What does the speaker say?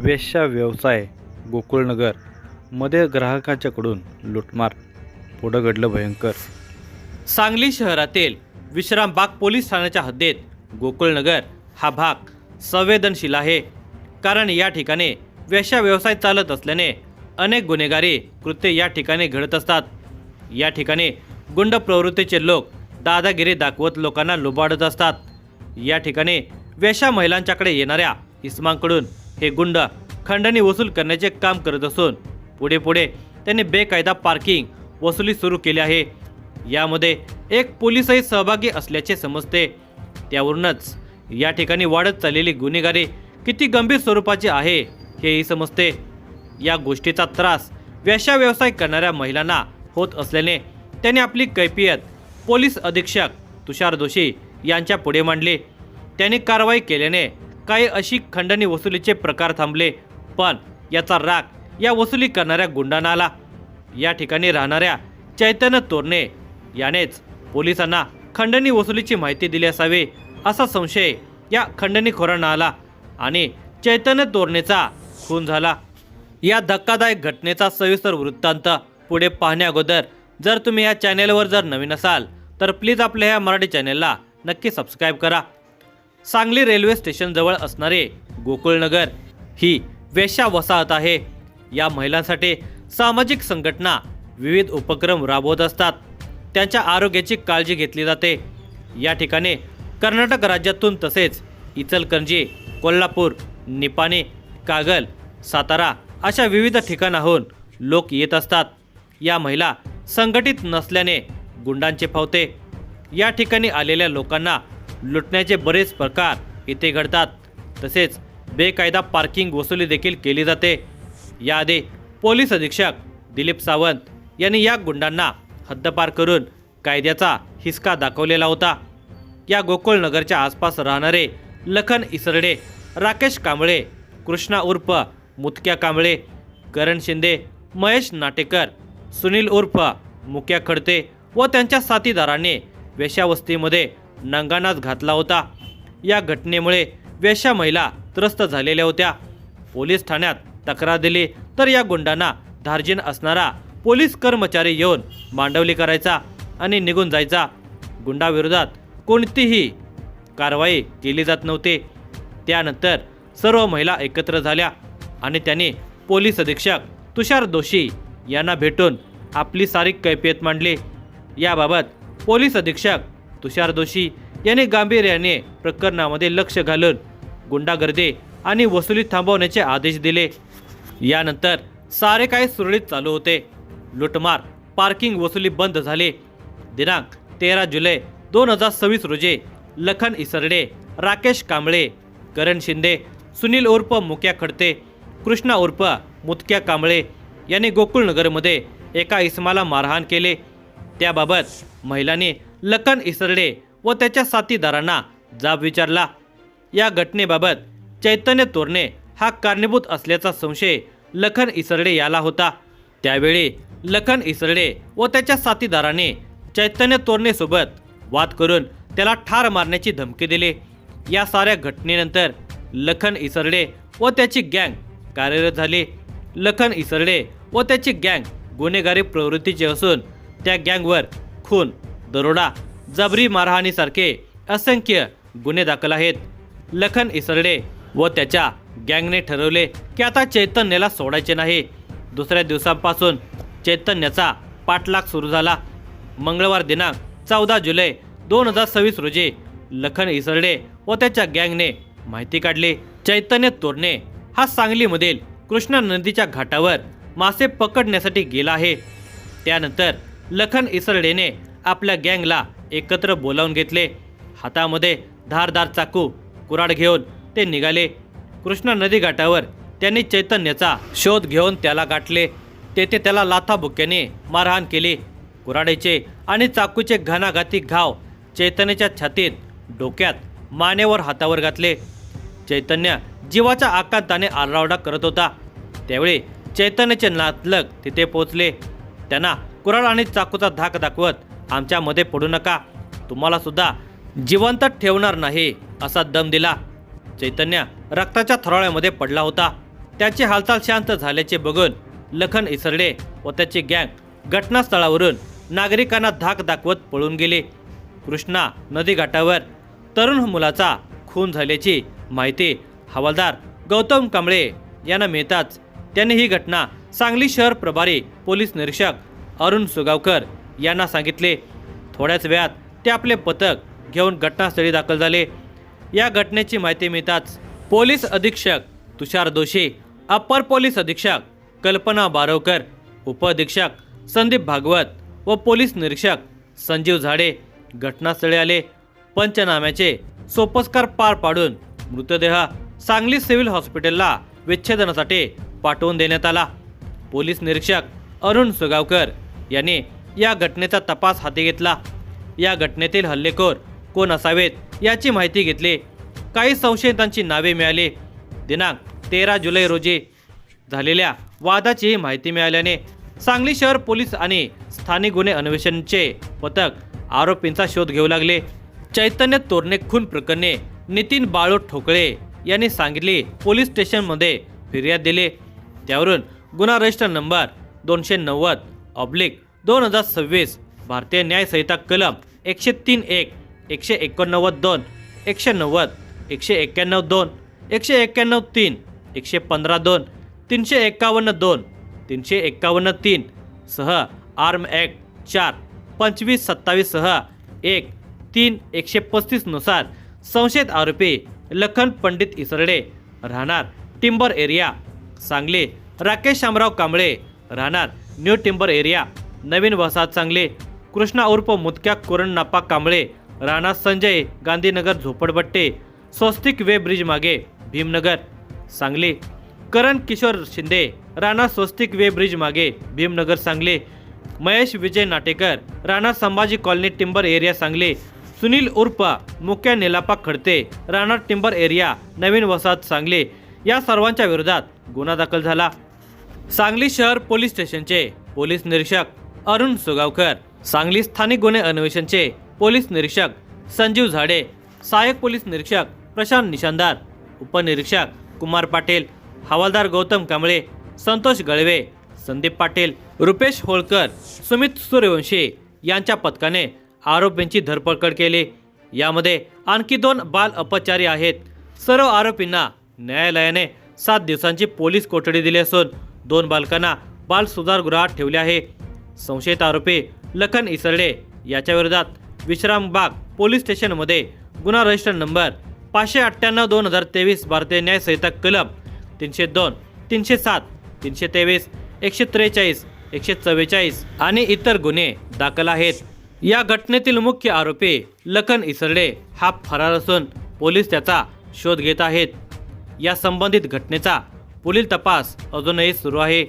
वेश्या व्यवसाय गोकुळनगर मध्ये ग्राहकांच्याकडून लूटमार, पुढं घडलं भयंकर। सांगली शहरातील विश्रामबाग पोलीस ठाण्याच्या हद्दीत गोकुळनगर हा भाग संवेदनशील आहे, कारण या ठिकाणी वेश्या व्यवसाय चालत असल्याने अनेक गुन्हेगारी कृत्ये या ठिकाणी घडत असतात। या ठिकाणी गुंड प्रवृत्तीचे लोक दादागिरी दाखवत लोकांना लुबाडत असतात। या ठिकाणी वेश्या महिलांच्याकडे येणाऱ्या इसमांकडून हे गुंड खंडणी वसूल करण्याचे काम करत असून पुढे पुढे त्यांनी बेकायदा पार्किंग वसुली सुरू केली आहे। यामध्ये एक पोलीसही सहभागी असल्याचे समजते। त्यावरूनच या ठिकाणी वाढत चाललेली गुन्हेगारी किती गंभीर स्वरूपाची आहे हेही समजते। या गोष्टीचा त्रास वेश्या व्यवसाय करणाऱ्या महिलांना होत असल्याने त्यांनी आपली कैफियत पोलीस अधीक्षक तुषार दोशी यांच्या पुढे मांडली। त्यांनी कारवाई केल्याने काही अशी खंडणी वसुलीचे प्रकार थांबले, पण याचा राग या वसुली करणाऱ्या गुंडांना आला। या ठिकाणी राहणाऱ्या चैतन्य तोरणे यानेच पोलिसांना खंडणी वसुलीची माहिती दिली असावी असा संशय या खंडणीखोरांना आला आणि चैतन्य तोरणेचा खून झाला। या धक्कादायक घटनेचा सविस्तर वृत्तांत पुढे पाहण्या अगोदर जर तुम्ही या चॅनेलवर जर नवीन असाल तर प्लीज आपल्या या मराठी चॅनेलला नक्की सबस्क्राईब करा। सांगली रेल्वे स्टेशन जवळ असणारे गोकुळनगर ही वेश्या वसाहत आहे। या महिलांसाठी सामाजिक संघटना विविध उपक्रम राबवत असतात। त्यांच्या आरोग्याची काळजी घेतली जाते। या ठिकाणी कर्नाटक राज्यातून तसेच इचलकरंजी, कोल्हापूर, निपाणी, कागल, सातारा अशा विविध ठिकाणाहून लोक येत असतात। या महिला संघटित नसल्याने गुंडांचे फावते। या ठिकाणी आलेल्या लोकांना लुटण्याचे बरेच प्रकार इथे घडतात। तसेच बेकायदा पार्किंग वसुली देखील केली जाते। याआधी पोलीस अधीक्षक दिलीप सावंत यांनी या गुंडांना हद्दपार करून कायद्याचा हिसका दाखवलेला होता। या गोकुळनगरच्या आसपास राहणारे लखन इसरडे, राकेश कांबळे, कृष्णा उर्फ मुतक्या कांबळे, करण शिंदे, महेश नाटेकर, सुनील उर्फ मुक्या खडते व त्यांच्या साथीदारांनी वेश्यावस्तीमध्ये नंगानाच घातला होता। या घटनेमुळे वेश्या महिला त्रस्त झालेल्या होत्या। पोलीस ठाण्यात तक्रार दिली तर या गुंडांना धार्जिन असणारा पोलीस कर्मचारी येऊन मांडवली करायचा आणि निघून जायचा। गुंडाविरोधात कोणतीही कारवाई केली जात नव्हती। त्यानंतर सर्व महिला एकत्र झाल्या आणि त्यांनी पोलीस अधीक्षक तुषार दोशी यांना भेटून आपली सारी कैफियत मांडली। याबाबत पोलीस अधीक्षक तुषार दोशी यांनी गांभीर्याने प्रकरणामध्ये लक्ष घालून गुंडागर्दी आणि वसुली थांबवण्याचे आदेश दिले। यानंतर सारे काही सुरळीत चालू होते। लूटमार, पार्किंग वसुली बंद झाली। दिनांक 13 जुलै 2026 रोजी लखन इसरडे, राकेश कांबळे, करण शिंदे, सुनील उर्फ मुक्या खडते, कृष्णा उर्फ मुतक्या कांबळे यांनी गोकुळनगरमध्ये एका इसमाला मारहाण केले। त्याबाबत महिलांनी लखन इसरडे व त्याच्या साथीदारांना जाब विचारला। या घटनेबाबत चैतन्य तोरणे हा कारणीभूत असल्याचा संशय लखन इसरडे याला होता। त्यावेळी लखन इसरडे व त्याच्या साथीदाराने चैतन्य तोरणेसोबत वाद करून त्याला ठार मारण्याची धमकी दिली। या साऱ्या घटनेनंतर लखन इसरडे व त्याची गँग कार्यरत झाली। लखन इसरडे व त्याची गँग गुन्हेगारी प्रवृत्तीची असून त्या गँगवर खून, दरोडा, जबरी मारहाणीसारखे असंख्य गुन्हे दाखल आहेत। लखन इसरडे व त्याच्या गँगने ठरवले की आता चैतन्याला सोडायचे नाही। दुसऱ्या दिवसापासून चैतन्याचा पाठलाग सुरू झाला। मंगळवार दिनांक 14 जुलै 2026 रोजी लखन इसरडे व त्याच्या गँगने माहिती काढली चैतन्य तोरणे हा सांगलीमधील कृष्णा नदीच्या घाटावर मासे पकडण्यासाठी गेला आहे। त्यानंतर लखन इसरडेने आपल्या गँगला एकत्र बोलावून घेतले। हातामध्ये धारदार चाकू, कुऱ्हाड घेऊन ते निघाले। कृष्णा नदी घाटावर त्यांनी चैतन्याचा शोध घेऊन त्याला गाठले। तेथे त्याला लाथाबुक्याने मारहाण केली। कुऱ्हाडीचे आणि चाकूचे घणाघाती घाव चैतन्याच्या छातीत, डोक्यात, मानेवर, हातावर घातले। चैतन्य जीवाच्या आकांताने आरडाओरडा करत होता। त्यावेळी चैतन्याचे नातलग तिथे पोहोचले। त्यांना कुऱ्हाड आणि चाकूचा धाक दाखवत, आमच्यामध्ये पडू नका, तुम्हाला सुद्धा जिवंत ठेवणार नाही असा दम दिला। चैतन्य रक्ताच्या थरोळ्यामध्ये पडला होता। त्याची हालचाल शांत झाल्याचे बघून लखन इसरडे व त्याची गँग घटनास्थळावरून नागरिकांना धाक दाखवत पळून गेले. कृष्णा नदीघाटावर तरुण मुलाचा खून झाल्याची माहिती हवालदार गौतम कांबळे यांना मिळताच त्यांनी ही घटना सांगली शहर प्रभारी पोलीस निरीक्षक अरुण सुगावकर यांना सांगितले. थोड्याच वेळात ते आपले पथक घेऊन घटनास्थळी दाखल झाले. या घटनेची माहिती मिळताच पोलीस अधीक्षक तुषार दोशी, अप्पर पोलीस अधीक्षक कल्पना बारवकर, उपअधीक्षक संदीप भागवत व पोलीस निरीक्षक संजीव झाडे घटनास्थळी आले. पंचनाम्याचे सोपस्कार पार पाडून मृतदेह सांगली सिव्हिल हॉस्पिटलला विच्छेदनासाठी पाठवून देण्यात आला. पोलीस निरीक्षक अरुण सुगावकर यांनी या घटनेचा तपास हाती घेतला. या घटनेतील हल्लेखोर कोण असावेत याची माहिती घेतली. काही संशयितांची नावे मिळाली. दिनांक 13 जुलै रोजी झालेल्या वादाची माहिती मिळाल्याने सांगली शहर पोलीस आणि स्थानिक गुन्हे अन्वेषणचे पथक आरोपींचा शोध घेऊ लागले. चैतन्य तोरणे खून प्रकरणी नितीन बाळू ठोकळे यांनी सांगली पोलीस स्टेशनमध्ये फिर्याद दिली. त्यावरून गुन्हा रजिस्टर नंबर 290/2026 भारतीय न्याय संहिता कलम 103(1), 189(2), 190, 191(2), 191(3), 115(2), 351(2), 351(3) सह आर्म ॲक्ट 4, 25, 27 सह 1-3-135 नुसार संशयित आरोपी लखन पंडित इसरडे राहणार टिंबर एरिया सांगली, राकेश शामराव कांबळे राहणार न्यू टिंबर एरिया नवीन वसाहत सांगली, कृष्णा उर्फ मुतक्या कोरणनापा कांबळे राहणार संजय गांधीनगर झोपडपट्टी स्वस्तिक वे ब्रिज मागे भीमनगर सांगली, करण किशोर शिंदे राहणार स्वस्तिक वे ब्रिज मागे भीमनगर सांगली, महेश विजय नाटेकर राहणार Sambhaji colony timber area Sangli, Sunil उर्फ मुक्या निलापा खडते राहणार टिंबर एरिया नवीन वसाहत सांगली या सर्वांच्या विरोधात गुन्हा दाखल झाला. सांगली शहर पोलीस स्टेशनचे पोलीस निरीक्षक अरुण सुगावकर, सांगली स्थानिक गुन्हे अन्वेषणचे पोलीस निरीक्षक संजीव झाडे, सहाय्यक पोलीस निरीक्षक प्रशांत निशानदार, उपनिरीक्षक कुमार पाटील, हवालदार गौतम कांबळे, संतोष गळवे, संदीप पाटील, रुपेश होळकर, सुमित सूर्यवंशी यांच्या पथकाने आरोपींची धरपकड केली. यामध्ये आणखी 2 बाल अपचारी आहेत. सर्व आरोपींना न्यायालयाने 7 दिवसांची पोलीस कोठडी दिली असून 2 बालकांना बाल सुधारगृहात ठेवले आहे. संशयित आरोपी लखन इसरडे याच्या विरोधात विश्रामबाग पोलीस स्टेशनमध्ये गुन्हा रजिस्टर नंबर 598/2023 भारतीय न्याय संहिता कलम 302, 307, 323, 143, 144 आणि इतर गुन्हे दाखल आहेत. या घटनेतील मुख्य आरोपी लखन इसरडे हा फरार असून पोलीस त्याचा शोध घेत आहेत. या संबंधित घटनेचा पुढील तपास अजूनही सुरू आहे.